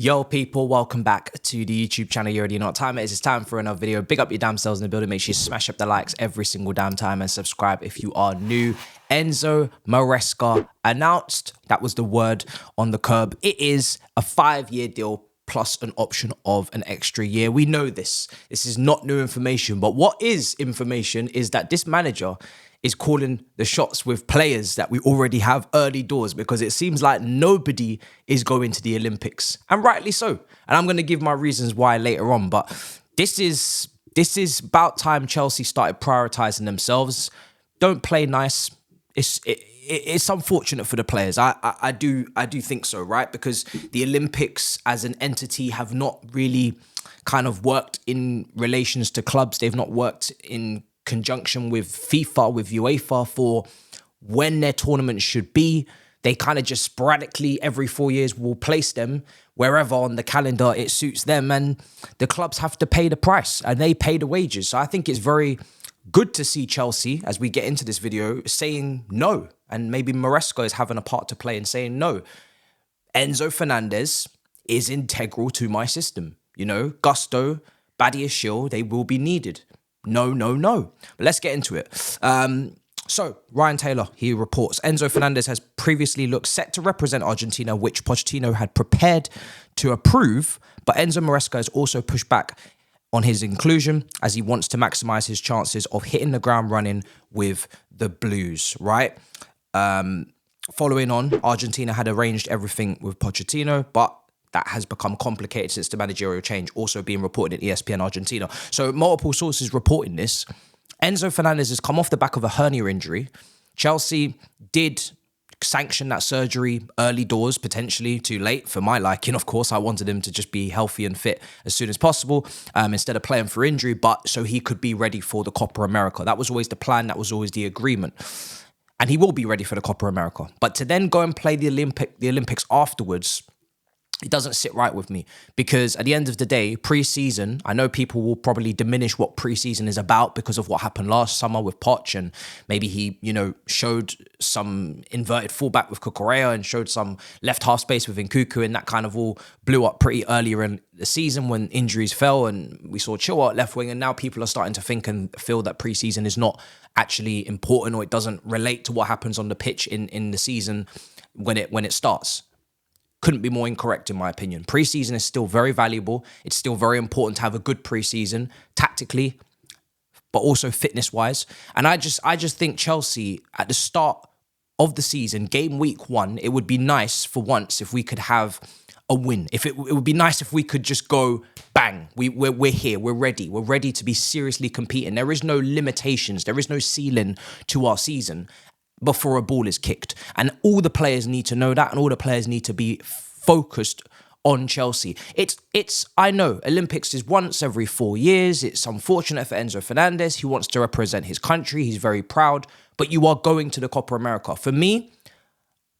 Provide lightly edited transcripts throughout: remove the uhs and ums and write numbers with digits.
Yo people, welcome back to the YouTube channel. You already know what time it is. It's time for another video. Big up your damn selves in the building. Make sure you smash up the likes every single damn time and subscribe if you are new. Enzo Maresca announced. That was the word on the curb. It is a 5-year deal plus an option of an extra year. We know this. This is not new information, but what is information is that this manager is calling the shots with players that we already have early doors, because it seems like nobody is going to the Olympics, and rightly so. And I'm going to give my reasons why later on, but this is about time Chelsea started prioritizing themselves. Don't play nice. It's unfortunate for the players. I do think so, right? Because the Olympics as an entity have not really kind of worked in relations to clubs. They've not worked in conjunction with FIFA, with UEFA for when their tournaments should be. They kind of just sporadically every 4 years will place them wherever on the calendar it suits them, and the clubs have to pay the price and they pay the wages. So I think it's very good to see Chelsea, as we get into this video, saying no, and maybe Maresca is having a part to play in saying no. Enzo Fernandez is integral to my system. You know, Gusto, Badiashile, they will be needed. No. But let's get into it. So, Ryan Taylor, he reports, Enzo Fernandez has previously looked set to represent Argentina, which Pochettino had prepared to approve, but Enzo Maresca has also pushed back on his inclusion as he wants to maximize his chances of hitting the ground running with the Blues, right? Following on, Argentina had arranged everything with Pochettino, but that has become complicated since the managerial change, also being reported in ESPN Argentina. So multiple sources reporting this. Enzo Fernandez has come off the back of a hernia injury. Chelsea did sanction that surgery early doors, potentially too late for my liking. Of course, I wanted him to just be healthy and fit as soon as possible, instead of playing for injury, but so he could be ready for the Copa America. That was always the plan. That was always the agreement. And he will be ready for the Copa America. But to then go and play the Olympics afterwards, it doesn't sit right with me, because at the end of the day, pre-season, I know people will probably diminish what pre-season is about because of what happened last summer with Poch, and maybe he, showed some inverted fullback with Cucurella and showed some left half space with Nkunku, and that kind of all blew up pretty earlier in the season when injuries fell and we saw Chilwell at left wing, and now people are starting to think and feel that pre-season is not actually important, or it doesn't relate to what happens on the pitch in the season when it starts. Couldn't be more incorrect, in my opinion. Preseason is still very valuable. It's still very important to have a good preseason, tactically, but also fitness-wise. And I just think Chelsea, at the start of the season, game week 1, it would be nice for once if we could have a win. It would be nice if we could just go, bang, we're here, we're ready to be seriously competing. There is no limitations, there is no ceiling to our season before a ball is kicked. And all the players need to know that, and all the players need to be focused on Chelsea. I know, Olympics is once every 4 years. It's unfortunate for Enzo Fernandez. He wants to represent his country. He's very proud. But you are going to the Copa America. For me,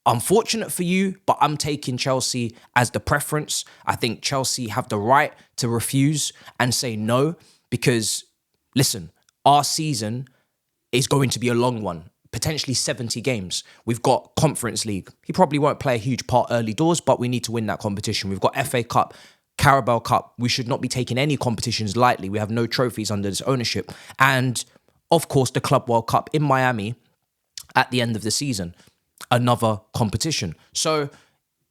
unfortunate for you, but I'm taking Chelsea as the preference. I think Chelsea have the right to refuse and say no, because, listen, our season is going to be a long one. Potentially 70 games. We've got Conference League. He probably won't play a huge part early doors, but we need to win that competition. We've got FA Cup, Carabao Cup. We should not be taking any competitions lightly. We have no trophies under this ownership. And, of course, the Club World Cup in Miami at the end of the season. Another competition. So,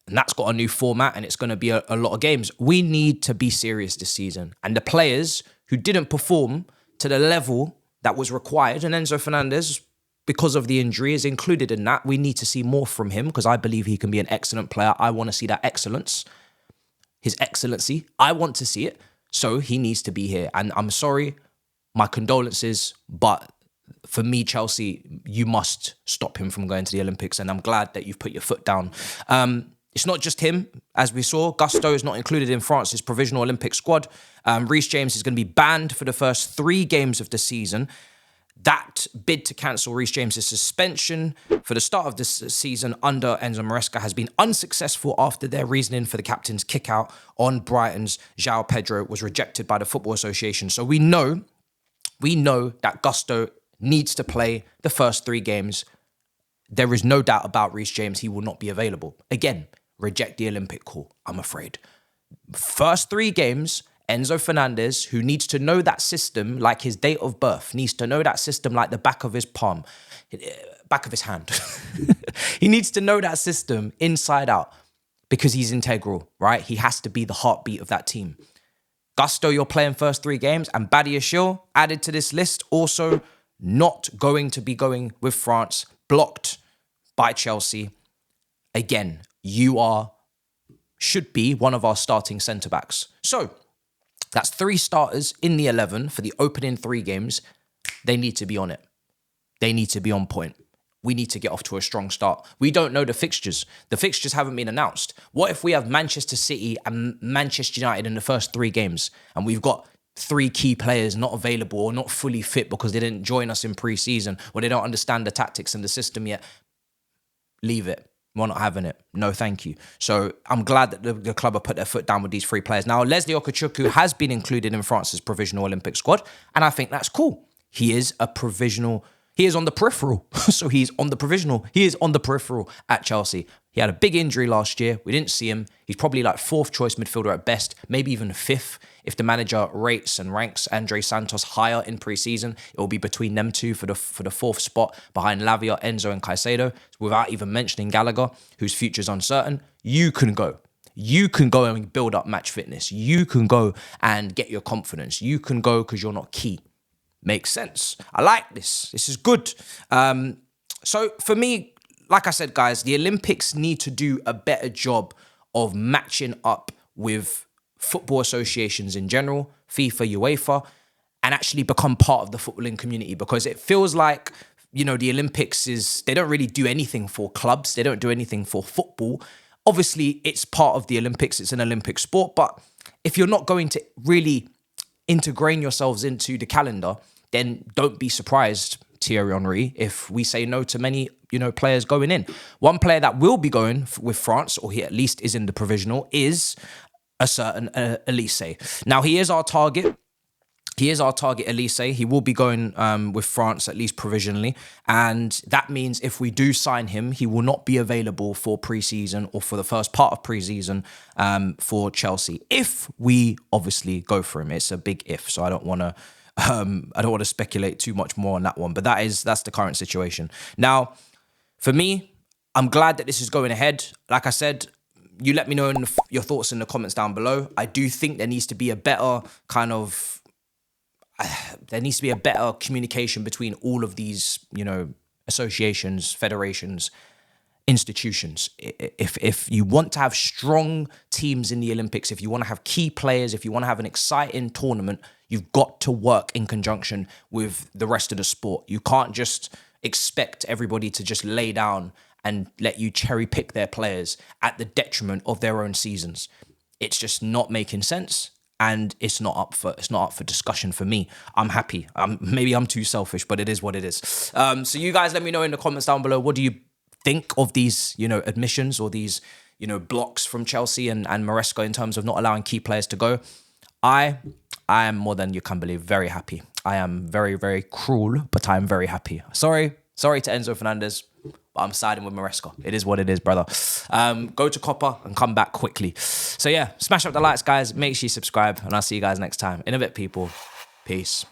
and that's got a new format, and it's going to be a lot of games. We need to be serious this season. And the players who didn't perform to the level that was required, and Enzo Fernandez, because of the injury, is included in that. We need to see more from him, because I believe he can be an excellent player. I want to see that excellence, his excellency. I want to see it. So he needs to be here. And I'm sorry, my condolences, but for me, Chelsea, you must stop him from going to the Olympics. And I'm glad that you've put your foot down. It's not just him. As we saw, Gusto is not included in France's provisional Olympic squad. Reece James is going to be banned for the first 3 games of the season. That bid to cancel Reece James' suspension for the start of this season under Enzo Maresca has been unsuccessful after their reasoning for the captain's kick-out on Brighton's João Pedro was rejected by the Football Association. So we know that Gusto needs to play the first 3 games. There is no doubt about Reece James. He will not be available. Again, reject the Olympic call, I'm afraid. First 3 games, Enzo Fernandez, who needs to know that system like his date of birth, needs to know that system like the back of his palm, back of his hand. He needs to know that system inside out because he's integral, right? He has to be the heartbeat of that team. Gusto, you're playing first 3 games, and Badiashile added to this list, also not going to be going with France, blocked by Chelsea. Again, you should be one of our starting centre-backs. So that's 3 starters in the 11 for the opening 3 games. They need to be on it. They need to be on point. We need to get off to a strong start. We don't know the fixtures. The fixtures haven't been announced. What if we have Manchester City and Manchester United in the first 3 games and we've got 3 key players not available or not fully fit because they didn't join us in pre-season or they don't understand the tactics and the system yet? Leave it. We're not having it. No, thank you. So I'm glad that the club have put their foot down with these 3 players. Now, Leslie Ugochukwu has been included in France's provisional Olympic squad, and I think that's cool. He is a provisional. He is on the peripheral. So he's on the provisional. He is on the peripheral at Chelsea. He had a big injury last year. We didn't see him. He's probably like 4th choice midfielder at best, maybe even 5th. If the manager rates and ranks Andre Santos higher in pre-season, it will be between them 2 for the 4th spot behind Lavia, Enzo and Caicedo, without even mentioning Gallagher, whose future's uncertain. You can go. You can go and build up match fitness. You can go and get your confidence. You can go because you're not key. Makes sense. I like this. This is good. So for me, like I said, guys, the Olympics need to do a better job of matching up with football associations in general, FIFA, UEFA, and actually become part of the footballing community, because it feels like, you know, the Olympics they don't really do anything for clubs. They don't do anything for football. Obviously, it's part of the Olympics. It's an Olympic sport. But if you're not going to really integrate yourselves into the calendar, then don't be surprised, Thierry Henry, if we say no to many, players going in. One player that will be going with France, or he at least is in the provisional, is a certain Elise. Now, he is our target. Elise. He will be going with France, at least provisionally. And that means if we do sign him, he will not be available for pre-season or for the first part of pre-season for Chelsea. If we obviously go for him, it's a big if. So I don't want to speculate too much more on that one. But that's the current situation. Now, for me, I'm glad that this is going ahead. Like I said, you let me know your thoughts in the comments down below. I do think there needs to be a better communication between all of these, associations, federations, institutions. If you want to have strong teams in the Olympics, if you want to have key players, if you want to have an exciting tournament, you've got to work in conjunction with the rest of the sport. You can't just expect everybody to just lay down and let you cherry pick their players at the detriment of their own seasons. It's just not making sense. And it's not up for discussion for me. I'm happy. Maybe I'm too selfish, but it is what it is. So you guys let me know in the comments down below. What do you think of these, admissions or these, blocks from Chelsea and Maresca in terms of not allowing key players to go? I am more than you can believe very happy. I am very, very cruel, but I am very happy. Sorry to Enzo Fernandez, but I'm siding with Maresca. It is what it is, brother. Go to Copper and come back quickly. So yeah, smash up the likes, guys. Make sure you subscribe, and I'll see you guys next time. In a bit, people. Peace.